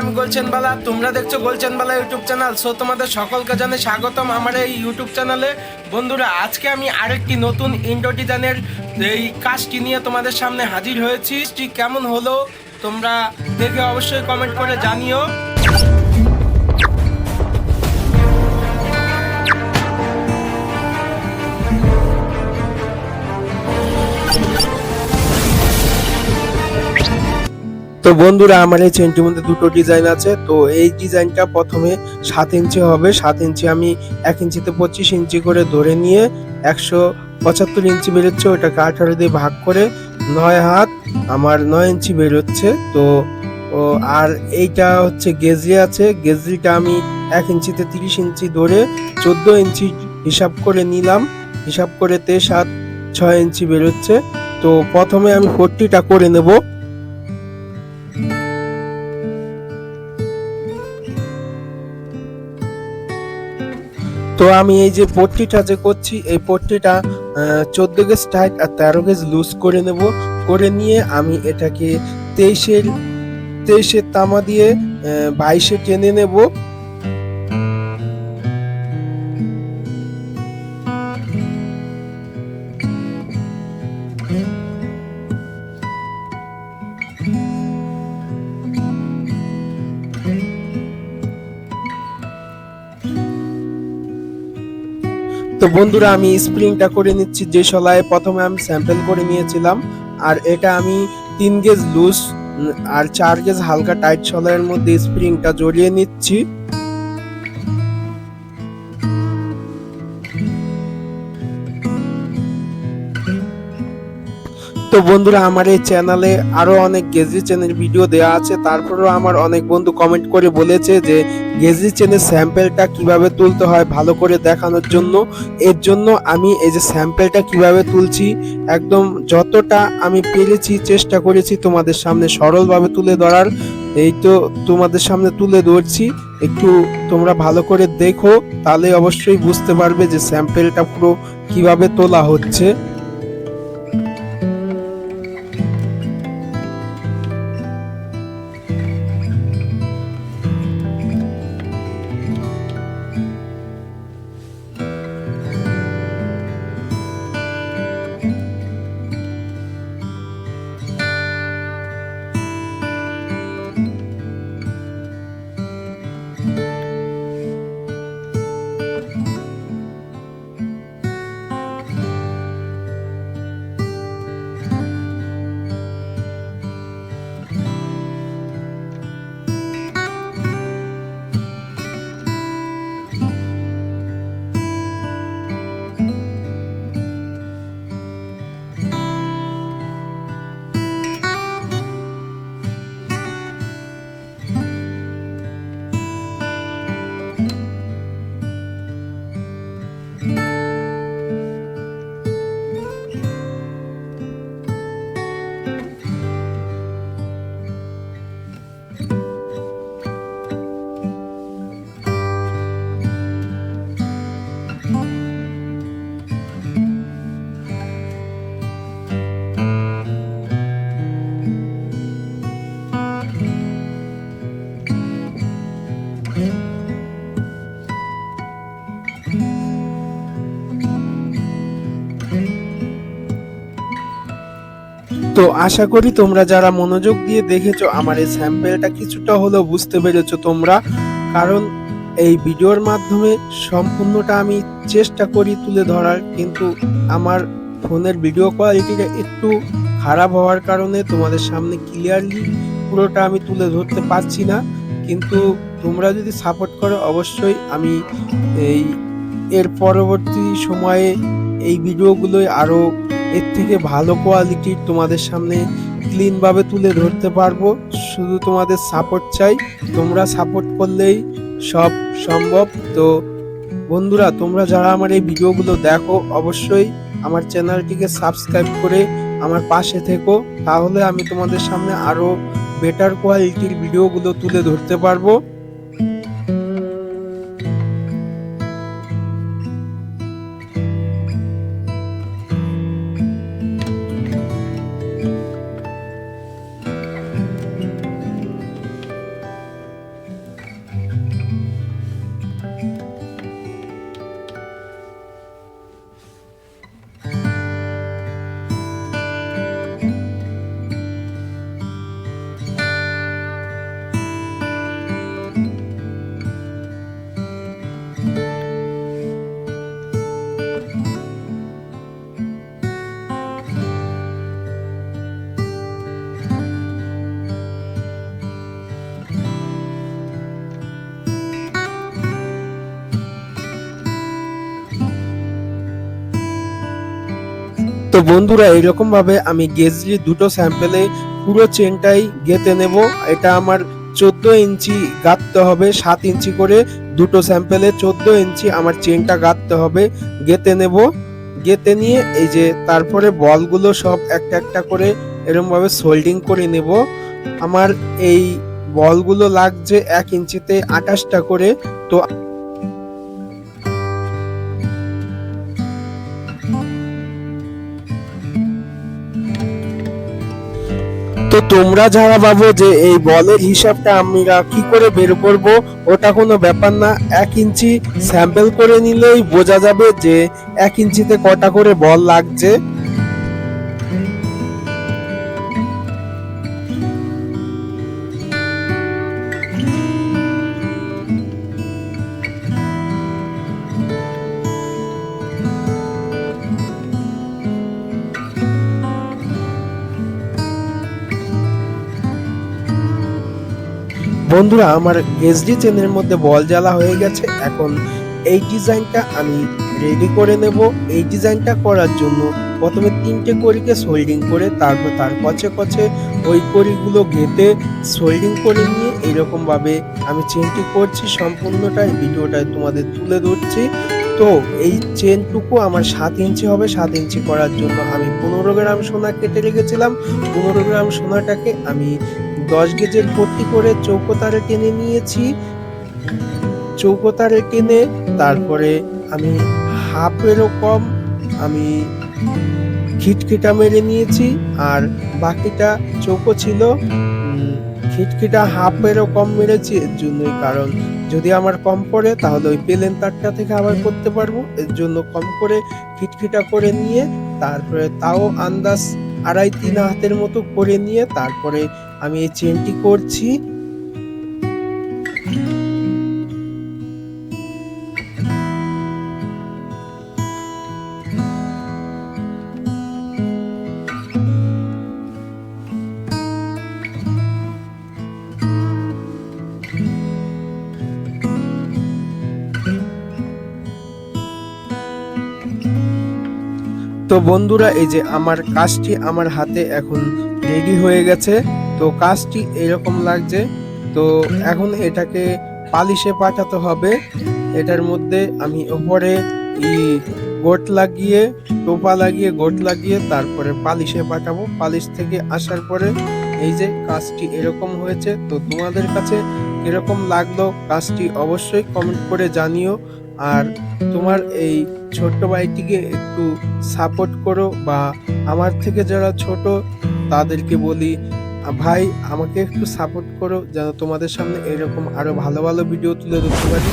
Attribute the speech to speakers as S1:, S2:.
S1: আমি গোলচেন বালা, তোমরা দেখছো গোলচেন বালা ইউটিউব চ্যানেল। সো তোমাদের সকলকে জানাই স্বাগতম আমার এই ইউটিউব চ্যানেলে। বন্ধুরা, আজকে আমি আরেকটি নতুন ইন্ডো ডিজাইনের এই কাজটি নিয়ে তোমাদের সামনে হাজির হয়েছি। কেমন হলো তোমরা দেখে অবশ্যই কমেন্ট করে জানিও। তো বন্ধুরা, আমার এই চেনটির মধ্যে দুটো ডিজাইন আছে। তো এই ডিজাইনটা প্রথমে 7 ইঞ্চি হবে। 7 ইঞ্চি আমি 1 ইঞ্চিতে 25 ইঞ্চি করে ধরে নিয়ে 175 ইঞ্চি বেরোচ্ছে, ওটাকে 18 দিয়ে ভাগ করে 9 হাত আমার 9 ইঞ্চি বেরোচ্ছে। তো আর এইটা হচ্ছে গেজরি আছে, গেজরিটা আমি 1 ইঞ্চিতে 30 ইঞ্চি ধরে 14 ইঞ্চি হিসাব করে নিলাম। হিসাব করে 7 6 ইঞ্চি বেরোচ্ছে। তো প্রথমে আমি 40টা করে নেব। তো আমি এই যে পট্টিটা যে করছি, এই পট্টিটা 14 গেজ টাইট আর 13 গেজ লুজ করে নেব। করে নিয়ে আমি এটাকে 23-এর তামা দিয়ে 22-এ টেনে নেব। তো বন্ধুরা, আমি স্প্রিংটা করে নিচ্ছি যে শলায় প্রথমে আমি স্যাম্পল করে নিয়েছিলাম। আর এটা আমি 3 গেজ লুজ আর 4 গেজ হালকা টাইট শলায়ের মধ্যে স্প্রিংটা জড়িয়ে নিচ্ছি। তো বন্ধুরা, আমার এই চ্যানেলে আরো অনেক গেজরি চেনের ভিডিও দেওয়া আছে। তারপরেও আমার অনেক বন্ধু কমেন্ট করে বলেছে যে গেজরি চেনের স্যাম্পলটা কিভাবে তুলতে হয় ভালো করে দেখানোর জন্য। এর জন্য আমি এই যে স্যাম্পলটা কিভাবে তুলছি একদম যতটা আমি পেরেছি চেষ্টা করেছি তোমাদের সামনে সরলভাবে তুলে ধরার। এই তো তোমাদের সামনে তুলে ধরছি, একটু তোমরা ভালো করে দেখো, তাহলে অবশ্যই বুঝতে পারবে যে স্যাম্পলটা পুরো কিভাবে তোলা হচ্ছে। তো আশা করি তোমরা যারা মনোযোগ দিয়ে দেখেছো আমার এই স্যাম্পলটা কিছুটা হলেও বুঝতে পেরেছো তোমরা। কারণ এই ভিডিওর মাধ্যমে সম্পূর্ণটা আমি চেষ্টা করি তুলে ধরার, কিন্তু আমার ফোনের ভিডিও কোয়ালিটিটা একটু খারাপ হওয়ার কারণে তোমাদের সামনে ক্লিয়ারলি পুরোটা আমি তুলে ধরতে পারছি না। কিন্তু তোমরা যদি সাপোর্ট করো অবশ্যই আমি এই এর পরবর্তী সময়ে এই ভিডিওগুলোই আরো এর থেকে ভালো কোয়ালিটির তোমাদের সামনে ক্লিন ভাবে তুলে ধরতে পারবো। শুধু তোমাদের সাপোর্ট চাই, তোমরা সাপোর্ট করলেই সব সম্ভব। তো বন্ধুরা, তোমরা যারা আমার এই ভিডিওগুলো দেখো অবশ্যই আমার চ্যানেলটিকে সাবস্ক্রাইব করে আমার পাশে থেকো, তাহলে আমি তোমাদের সামনে আরো বেটার কোয়ালিটির ভিডিওগুলো তুলে ধরতে পারবো। তো বন্ধুরা এরকম ভাবে আমি গেজলি দুটো স্যাম্পেলে পুরো চেনটাই গেঁথে নেব। এটা আমার 14 ইঞ্চি গাঁথতে হবে, 7 ইঞ্চি করে দুটো স্যাম্পেলে 14 ইঞ্চি আমার চেনটা গাঁথতে হবে। গেঁথে নেব, গেঁথে নিয়ে এই যে তারপরে বলগুলো সব একটা একটা করে এরকম ভাবে সোল্ডিং করে নেব। আমার এই বলগুলো লাগছে 1 ইঞ্চিতে 28টা করে। তো তো তোমরা যারা ভাবো যে এই বলের হিসাবটা আমরা কি করে বের করব, ওটা কোনো ব্যাপার না। 1 ইঞ্চি স্যাম্পল করে নিলেই বোঝা যাবে যে 1 ইঞ্চিতে কটা করে বল লাগছে। বন্ধুরা আমার এসডি চেনের মধ্যে বল জ্বালা হয়ে গেছে। এখন এই ডিজাইনটা আমি রেডি করে নেব। এই ডিজাইনটা করার জন্য প্রথমে 3টে কড়িকে সোল্ডিং করে তারপর তার কচে কচে ওই কড়িগুলো গেঁথে সোল্ডিং করে নিয়ে এরকম ভাবে আমি চেনটি করছি। সম্পূর্ণটা এই ভিডিওটায় তোমাদের তুলে ধরছি। তো এই চেনটুকু আমার 7 ইঞ্চি হবে। 7 ইঞ্চি করার জন্য আমি 15 গ্রাম সোনা কেটে রেখেছিলাম। 15 গ্রাম সোনাটাকে আমি 10 গেজের পট্টি করে চৌকো তারে টেনে নিয়েছি। চৌকো তারে টেনে তারপরে আমি হাফেরও কম আমি খিটখিটা মেরে নিয়েছি, আর বাকিটা চৌকো ছিল। খিটখিটা হাফেরও কম মেরেছি এর জন্যই, কারণ যদি আমার কম পড়ে তাহলে ওই প্লেন তারটা থেকে আবার করতে পারবো। এর জন্য কম করে খিটখিটা করে নিয়ে তারপরে তাও আন্দাজ 2.5-3 হাতের মতো করে নিয়ে তারপরে আমি এই চেনটি করছি। তো বন্ধুরা এই যে আমার কাজটি আমার হাতে এখন রেডি হয়ে গেছে। তো কাজটি এরকম লাগছে। তো এখন এটাকে পালিশে পাঠাতে হবে। এটার মধ্যে আমি উপরে গোট লাগিয়ে টোপা লাগিয়ে গোট লাগিয়ে তারপরে পালিশে পাঠাবো। পালিশ থেকে আসার পরে এই যে কাজটি এরকম হয়েছে। তো তোমাদের কাছে কিরকম লাগলো কাজটি অবশ্যই কমেন্ট করে জানিও। আর তোমার এই ছোট্ট ভাইটিকে একটু সাপোর্ট করো, বা আমার থেকে যারা ছোট তাদেরকে বলি ভাই আমাকে একটু সাপোর্ট করো, যেন তোমাদের সামনে এরকম আরো ভালো ভালো ভিডিও তুলে ধরতে পারি।